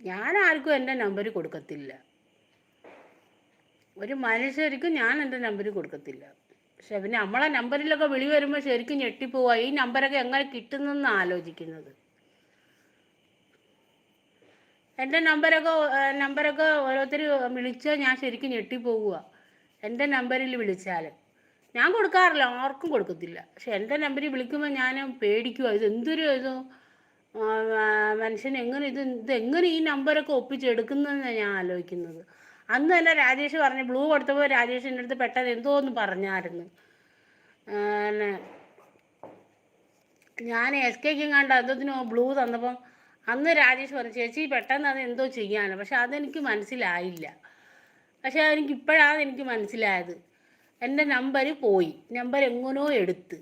ഞാൻ ആർക്കും എൻ്റെ നമ്പർ കൊടുക്കത്തില്ല. ഒരു മനുഷ്യർക്കും ഞാൻ എൻ്റെ നമ്പർ കൊടുക്കത്തില്ല. പക്ഷെ പിന്നെ നമ്മളെ നമ്പറിലൊക്കെ വിളി വരുമ്പോൾ ശരിക്കും ഞെട്ടിപ്പോവുക. ഈ നമ്പറൊക്കെ എങ്ങനെ കിട്ടുന്നെന്ന് ആലോചിക്കുന്നത്. എൻ്റെ നമ്പറൊക്കെ ഓരോരുത്തർ വിളിച്ചാൽ ഞാൻ ശരിക്കും ഞെട്ടിപ്പോവുക. എൻ്റെ നമ്പറിൽ വിളിച്ചാൽ ഞാൻ കൊടുക്കാറില്ല, ആർക്കും കൊടുക്കത്തില്ല. പക്ഷെ എൻ്റെ നമ്പറിൽ വിളിക്കുമ്പോൾ ഞാൻ പേടിക്കുക. ഇത് മനുഷ്യൻ എങ്ങനെ ഇതെങ്ങനെ ഈ നമ്പറൊക്കെ ഒപ്പിച്ചെടുക്കുന്നതെന്നാണ് ഞാൻ ആലോചിക്കുന്നത്. അന്ന് തന്നെ രാജേഷ് പറഞ്ഞു, ബ്ലൂ കൊടുത്തപ്പോൾ രാജേഷ് എൻ്റെ അടുത്ത് പെട്ടെന്ന് എന്തോ ഒന്ന് പറഞ്ഞായിരുന്നു. ഞാൻ SKക്കും കണ്ട എന്തോത്തിനോ ബ്ലൂ തന്നപ്പം അന്ന് രാജേഷ് പറഞ്ഞു, ചേച്ചി പെട്ടെന്ന് അത് എന്തോ ചെയ്യാനോ. പക്ഷെ അതെനിക്ക് മനസ്സിലായില്ല. പക്ഷെ എനിക്ക് മനസ്സിലായത്. എൻ്റെ നമ്പർ പോയി, നമ്പർ എങ്ങനോ എടുത്ത്.